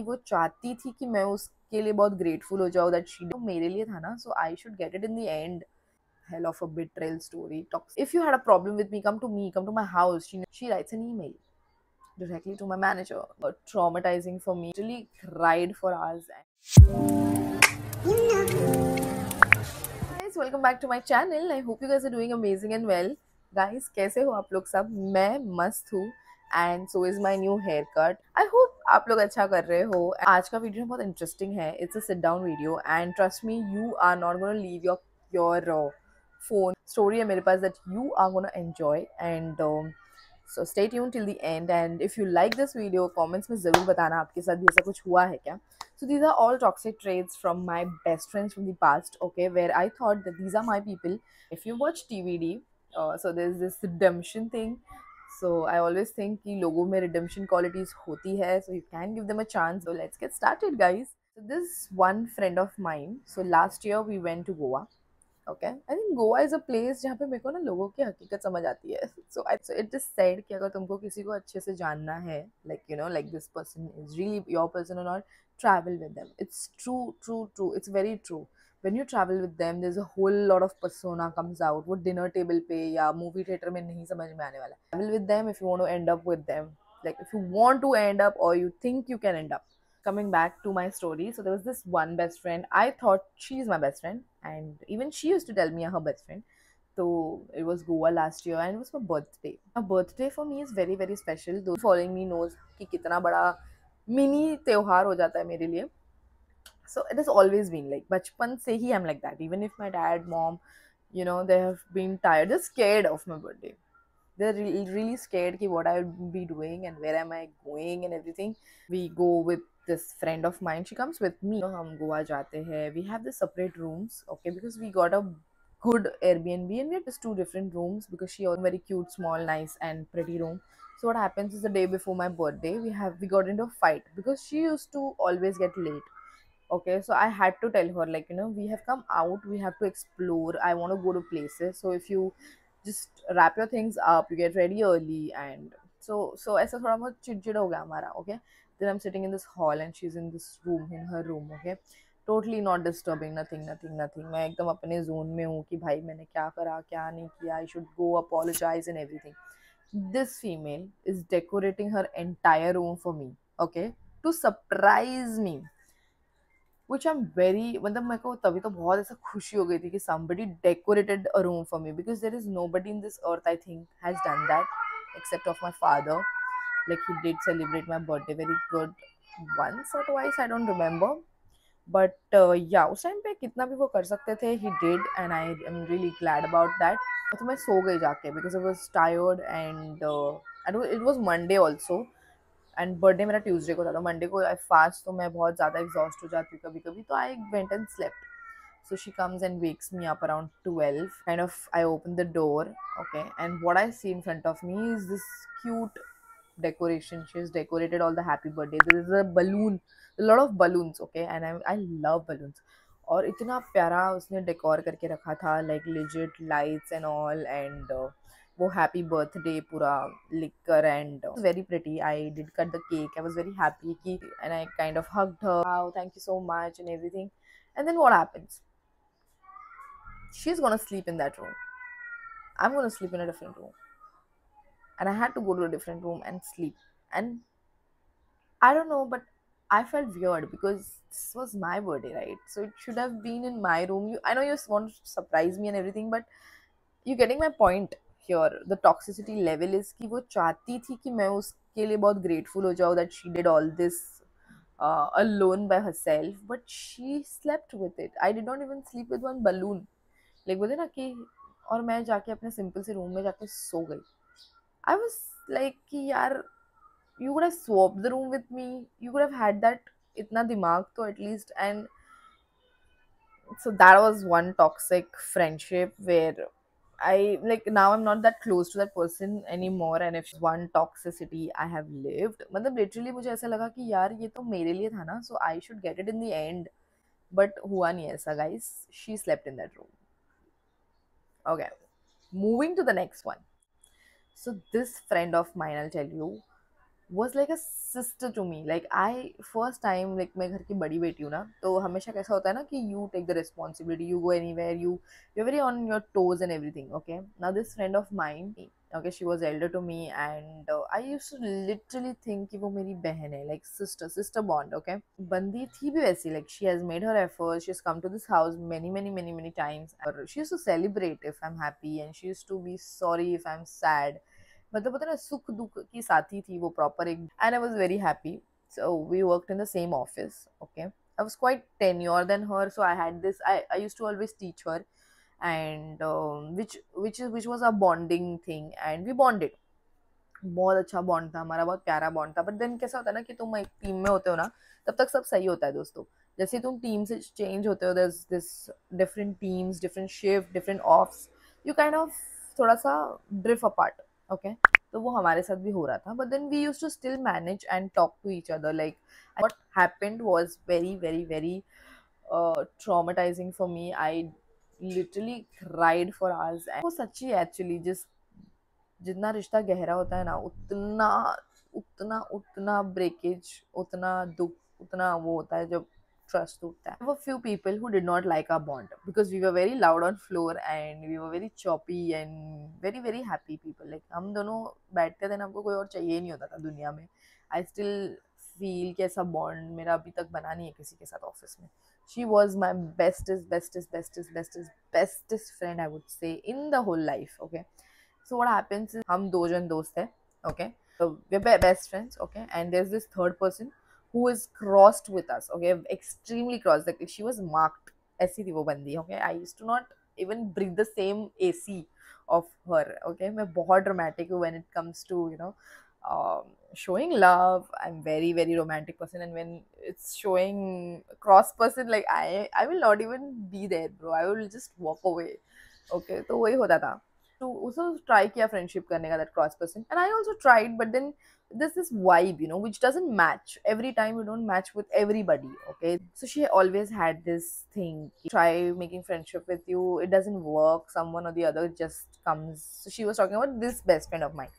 वो चाहती थी कि मैं उसके लिए बहुत ग्रेटफुल हो जाऊँ दैट शी मेरे लिए था ना, so I should get it in the end. Hell of a betrayal story. Toxic. If you had a problem with me, come to my house. She writes an email directly to my manager. Traumatizing for me. Really cried for hours. Guys, welcome back to my channel. I hope you guys are doing amazing and well. Guys, कैसे हो आप लोग सब? मैं मस्त हूँ. And so is my new haircut. I hope आप लोग अच्छा कर रहे हो. आज का वीडियो बहुत इंटरेस्टिंग है. It's a sit down video and trust me, you are not gonna leave your phone. Story है मेरे पास that you are gonna enjoy and so stay tuned till the end. And if you like this video, comments में ज़रूर बताना आपके साथ भी ऐसा कुछ हुआ है क्या. So these are all toxic traits from my best friends from the past, okay, where I thought that these are my people. If you watch TVD, so there's this redemption thing. So I always think कि लोगों में redemption qualities होती है, so you can give them a chance. So let's get started, guys. So this one friend of mine. So last year we went to Goa. Okay I think Goa is a place जहाँ पे मेरे को ना लोगों की हकीकत समझ आती है. सो इट इज सेड कि अगर तुमको किसी को अच्छे से जानना है, like you know, like this person is really your person और not, travel with them. It's true, it's very true. When you travel with them, there's a whole lot of persona comes out. वो dinner table पे या movie theater में नहीं समझ में आने वाला. Travel with them if you want to end up with them, like if you want to end up or you think you can end up. Coming back to my story, so there was this one best friend. I thought she's my best friend, and even she used to tell me her best friend. So it was Goa last year, and it was my birthday. A birthday for me is very very special. Those following me knows कि कितना बड़ा mini त्योहार हो जाता है मेरे लिए. So it has always been like बचपन से ही I'm like that. Even if my dad, mom, you know, they have been tired, they're scared of my birthday. They're really scared ki what I would be doing and where am I going and everything. We go with this friend of mine. She comes with me. हम गोवा जाते हैं. We have the separate rooms, okay, because we got a good Airbnb and we have just two different rooms because she has a very cute, small, nice and pretty room. So what happens is the day before my birthday, we got into a fight because she used to always get late. Okay, so I had to tell her, like, you know, we have come out, we have to explore, I want to go to places, so if you just wrap your things up, you get ready early. And so ऐसा थोड़ा बहुत चिड़चिड़ हो गया हमारा. Okay, then I'm sitting in this hall and she's in this room, in her room. Okay, totally not disturbing, nothing. मैं एकदम अपने zone में हूँ कि भाई मैंने क्या करा क्या नहीं किया, I should go apologize and everything. This female is decorating her entire room for me, okay, to surprise me. Which I'm very, मतलब मेरे को तभी तो बहुत ऐसा खुशी हो गई थी कि somebody decorated a room for me, because there is nobody in this earth I think has done that except of my father. Like he did celebrate my birthday very good once or twice, I don't remember. But yeah, उस time पे कितना भी वो कर सकते थे, he did, and I am really glad about that. तो मैं सो गई जाके because I was tired and it was Monday also. And birthday मेरा ट्यूसडे को था, तो मंडे को आई फास्ट, तो मैं बहुत ज़्यादा एग्जॉस्ट हो जाती हूँ कभी कभी, तो I went and slept. So she comes and wakes me up around 12. Kind of, I open the door, okay, and what I see in front of me is this cute decoration. She has decorated all the happy birthday. There is a balloon, a lot of balloons, okay, and I love balloons. और इतना प्यारा उसने decor करके रखा था, like legit lights and all, and वो happy birthday पूरा लिख कर, and very pretty. I did cut the cake. I was very happy कि, and I kind of hugged her. Wow, thank you so much and everything. And then what happens? She's gonna sleep in that room. I'm gonna sleep in a different room. And I had to go to a different room and sleep. And I don't know, but I felt weird because this was my birthday, right? So it should have been in my room. I know you want to surprise me and everything, but you're getting my point here. The toxicity level is कि वो चाहती थी कि मैं उसके लिए बहुत grateful हो जाऊँ that she did all this alone by herself, but she slept with it. I did not even sleep with one balloon. Like बोलते ना कि, और मैं जाके अपने सिंपल से रूम में जाके सो गई. I was like कि यार, you could have swapped the room with me. You could have had that इतना दिमाग तो at least. And so that was one toxic friendship where I, like, now I'm not that close to that person anymore. And if one toxicity I have lived, मतलब literally मुझे ऐसा लगा कि यार ये तो मेरे लिए था ना, so I should get it in the end. But हुआ नहीं ऐसा, guys. She slept in that room. Okay, moving to the next one. So this friend of mine, I'll tell you, was like a sister to me. Like I first time, like मैं घर की बड़ी बेटी हूँ ना, तो हमेशा कैसा होता है ना कि you take the responsibility, you go anywhere, you're very on your toes and everything. Okay, now this friend of mine, okay, she was elder to me, and I used to literally think कि वो मेरी बहन है, like sister bond. Okay, बंदी थी भी वैसी, like she has made her effort, she has come to this house many times, और she used to celebrate if I'm happy, and she used to be sorry if I'm sad. मतलब पता ना सुख दुख की साथी थी वो प्रॉपर एक, and I was very happy. So we worked in the same office. Okay, I was quite tenure than her, so I had this, I used to always teach her, and which was a bonding thing, and we bonded. बहुत अच्छा bond था हमारा, बहुत प्यारा bond था. But then कैसा होता है ना कि तुम एक टीम में होते हो ना, तब तक सब सही होता है दोस्तों. जैसे तुम टीम से चेंज होते हो, this different teams, different shift, different offs, you kind of थोड़ा सा ड्रिफ्ट अपार्ट. ओके, तो वो हमारे साथ भी हो रहा था. But then we use to still manage and talk to each other. Like what happened was very traumatizing for me. I literally cried for hours. वो सच्ची एक्चुअली, जिस जितना रिश्ता गहरा होता है ना, उतना उतना उतना ब्रेकेज, उतना दुख, उतना वो होता है जब ट्रस्ट टूटता है. वो few people who did not like our bond because we were very loud on floor and we were very choppy and very happy people. Like हम दोनों बैठते थे ना, हमको कोई और चाहिए ही नहीं होता था दुनिया में. I still feel कि ऐसा बॉन्ड मेरा अभी तक बना नहीं है किसी के साथ ऑफिस में. She was my bestest friend, I would say, in the whole life. Okay, so what happens is हम दो जन दोस्त हैं. Okay, so we're best friends. Okay, and there's this third person who is crossed with us. Okay, extremely crossed, like she was marked. ऐसी थी वो बंदी. Okay, I used to not even breathe the same AC of her. Okay, मैं बहुत dramatic हूँ when it comes to, you know, showing love. I'm very romantic person, and when it's showing cross person, like I will not even be there, bro. I will just walk away. Okay, तो वही होता था. To also try किया friendship करने का, that cross person, and I also tried, but then there's this vibe, you know, which doesn't match every time. You don't match with everybody. Okay, so she always had this thing, try making friendship with you, it doesn't work, someone or the other just comes. So she was talking about this best friend of mine.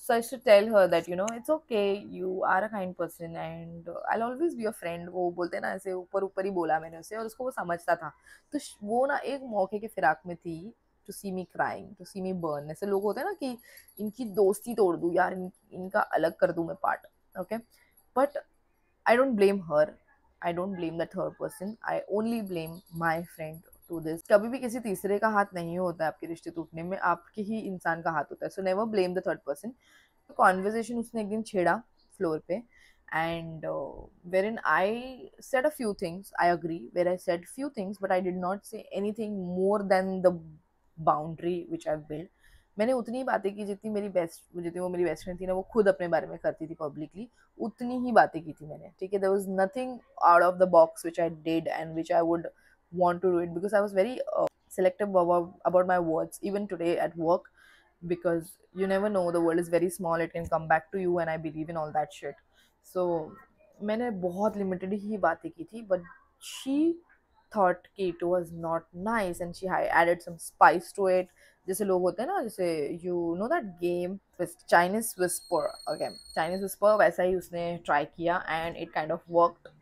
So I used to tell her that, you know, it's okay, you are a kind person, and I'll always be your friend. वो बोलते ना, ऐसे ऊपर ऊपर ही बोला मैंने उसे, और उसको वो समझता था. तो वो ना एक मौके के फिराक में थी, to see me crying, to see me burn. ऐसे लोग होते हैं ना कि इनकी दोस्ती तोड़ दूं यार, इनका अलग कर दूं मैं part. Okay, but I don't blame her. I don't blame the third person. I only blame my friend to this. कभी भी किसी तीसरे का हाथ नहीं होता है आपके रिश्ते टूटने में, आपके ही इंसान का हाथ होता है. So never blame the third person. Conversation उसने एक दिन छेड़ा फ्लोर पे, and wherein I said a few things. I agree. Where I said few things, but I did not say anything more than the boundary which I've built. मैंने उतनी ही बातें की जितनी वो मेरी बेस्ट फ्रेंड थी ना, वो खुद अपने बारे में करती थी पब्लिकली, उतनी ही बातें की थी मैंने. ठीक है, there was nothing out of the box which I did and which I would want to do it, because I was very selective about my words even today at work, because you never know, the world is very small, it can come back to you, and I believe in all that shit. So मैंने बहुत limited ही बातें की थी, but she thought कि it was not nice and she added some spice to it. जैसे लोग होते हैं ना, जैसे you know that game with Chinese Whisper. Okay, Chinese Whisper वैसा ही उसने try किया, and it kind of worked.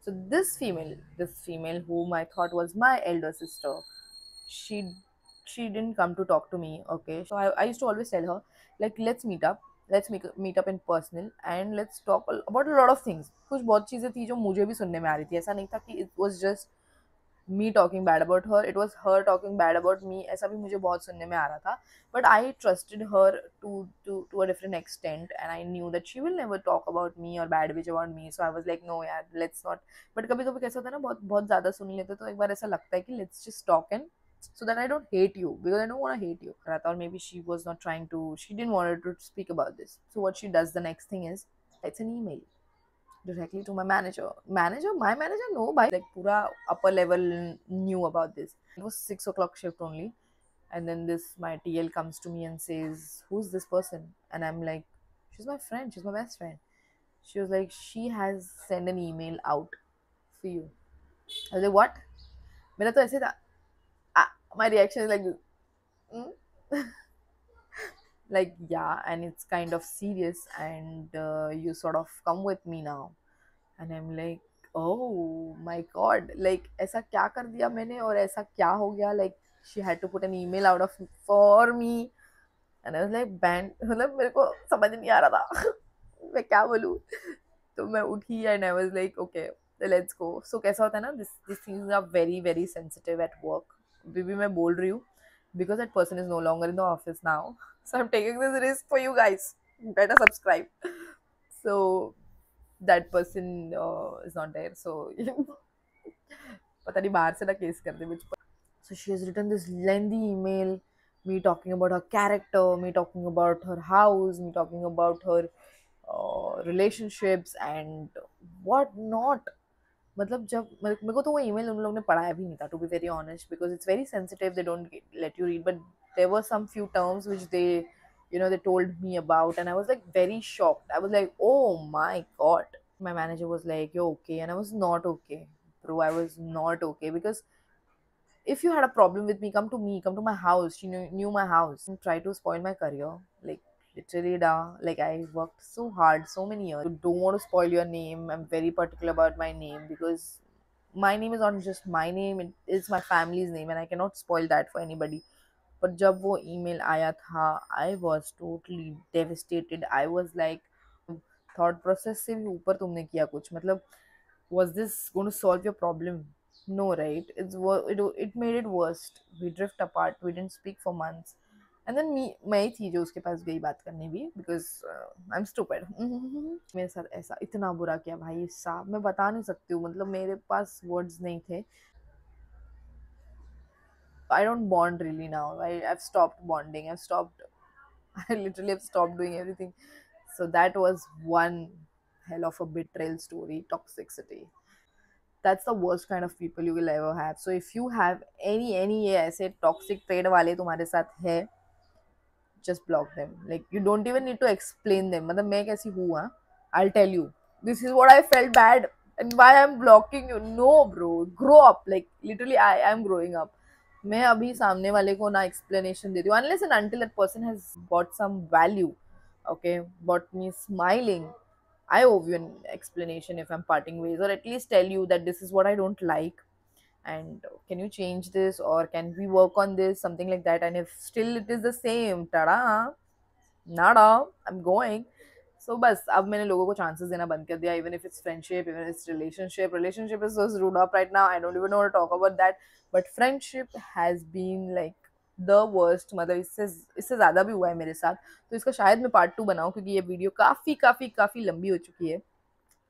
So this female whom I thought was my elder sister, she she didn't come to talk to me. Okay, so I used to always tell her, like, let's meet up in personal, and let's talk about a lot of things. कुछ बहुत चीजें थी जो मुझे भी सुनने में आ रही थी. ऐसा नहीं था कि it was just me talking bad about her, it was her talking bad about me. ऐसा भी मुझे बहुत सुनने में आ रहा था. But I trusted her to a different extent, and I knew that she will never talk about me or bad bitch about me. So I was like, no यार, let's not. But कभी कभी कैसा होता है ना, बहुत बहुत ज़्यादा सुन लेते, तो एक बार ऐसा लगता है कि let's just talk, and so that I don't hate you, because I don't want to hate you. I thought maybe she was not trying to, she didn't want to speak about this. So what she does the next thing is, it's an email directly to my manager. My manager, no, by like pura upper level knew about this. It was 6 o'clock shift only, and then this my TL comes to me and says, "Who's this person?" And I'm like, "She's my friend. She's my best friend." She was like, "She has sent an email out for you." I was like, "What?" मेरा तो ऐसे था. My reaction is like this. "Hmm?" like, yeah, and it's kind of serious, and you sort of come with me now. And I'm like, oh my god, like ऐसा क्या कर दिया मैंने और ऐसा क्या हो गया, like she had to put an email out of for me. And I was like band, मतलब मेरे को समझ नहीं आ रहा था मैं क्या बोलूँ. तो मैं उठी and I was like okay let's go. So कैसा होता है ना, this things are very very sensitive at work. अभी भी मैं बोल रही हूँ because that person is no longer in the office now. So I'm taking this risk for you guys. Better subscribe. So that person is not there. So पता नहीं बाहर से ना केस कर दे मुझ पर. So she has written this lengthy email, me talking about her character, me talking about her house, me talking about her relationships and what not. मतलब जब मेरे को तो वो ईमेल उन लोगों ने पढ़ाया भी नहीं था, to be very honest, because it's very sensitive, they don't let you read, but there were some few terms which they they told me about, and I was like very shocked. I was like, oh my god. My manager was like, you're okay, and I was not okay, bro. I was not okay because if you had a problem with me, come to my house. She knew my house and try to spoil my career. Like literally, da. Like I worked so hard, so many years. You don't want to spoil your name. I'm very particular about my name because my name is not just my name; it is my family's name, and I cannot spoil that for anybody. पर जब वो email आया था, I was totally devastated. I was like, thought process से भी ऊपर तुमने किया कुछ, मतलब was this going to solve your problem? No, right? It made it worse. We drift apart. We didn't speak for months. And then मैं ही थी जो उसके पास गई बात करने भी, because I'm stupid. मेरे साथ ऐसा इतना बुरा किया भाई साहब, मैं बता नहीं सकती हूँ, मतलब मेरे पास words नहीं थे. I don't bond really now. I've stopped bonding. I literally have stopped doing everything. So that was one hell of a betrayal story, toxicity. That's the worst kind of people you will ever have. So if you have any ये ऐसे toxic trait वाले तुम्हारे साथ है, just block them. Like you don't even need to explain them. मतलब मैं कैसी हूँ हाँ? I'll tell you. This is what I felt bad and why I'm blocking you. No, bro. Grow up. Like literally, I am growing up. मैं अभी सामने वाले को ना explanation देती हूँ unless and until that person has got some value. Okay, bought me smiling. I owe you an explanation if I'm parting ways, or at least tell you that this is what I don't like, and can you change this, or can we work on this, something like that. And if still it is the same, tada, nada, I'm going. So बस अब मैंने लोगों को chances देना बंद कर दिया, even if it's friendship, even if it's relationship is so screwed up right now. I don't even know how to talk about that, but friendship has been like the worst. मतलब इससे ज़्यादा भी हुआ है मेरे साथ, तो इसका शायद मैं पार्ट 2 बनाऊँ क्योंकि ये वीडियो काफ़ी काफ़ी काफ़ी लंबी हो चुकी है.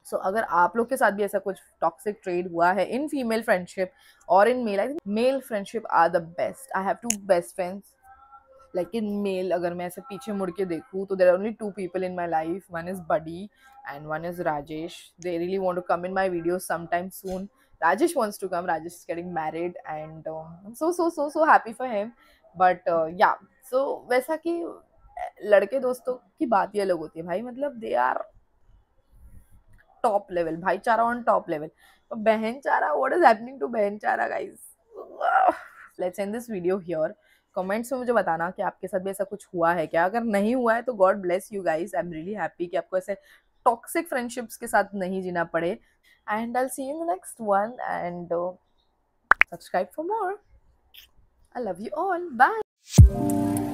सो अगर आप लोग के साथ भी ऐसा कुछ टॉक्सिक ट्रेड हुआ है इन फीमेल फ्रेंडशिप और in male, I think male friendship are the best. I have 2 best friends. Like in male अगर मैं ऐसे पीछे मुड़ के देखूँ तो there are only 2 people in my life. One is buddy and one is Rajesh. They really want to come in my video sometime soon. Rajesh wants to come. Rajesh is getting married and I'm so happy for him. But yeah, so वैसा कि लड़के दोस्तों की बात ही अलग होती है भाई. मतलब they are top level. भाईचारा on top level. But बहनचारा, what is happening to बहनचारा guys? Let's end this video here. Comments में मुझे बताना कि आपके साथ भी ऐसा कुछ हुआ है क्या. अगर नहीं हुआ है तो God bless you guys. I am really happy कि आपको ऐसे टॉक्सिक फ्रेंडशिप्स के साथ नहीं जीना पड़े. And I will see you in the next one and subscribe for more. I love you all. Bye.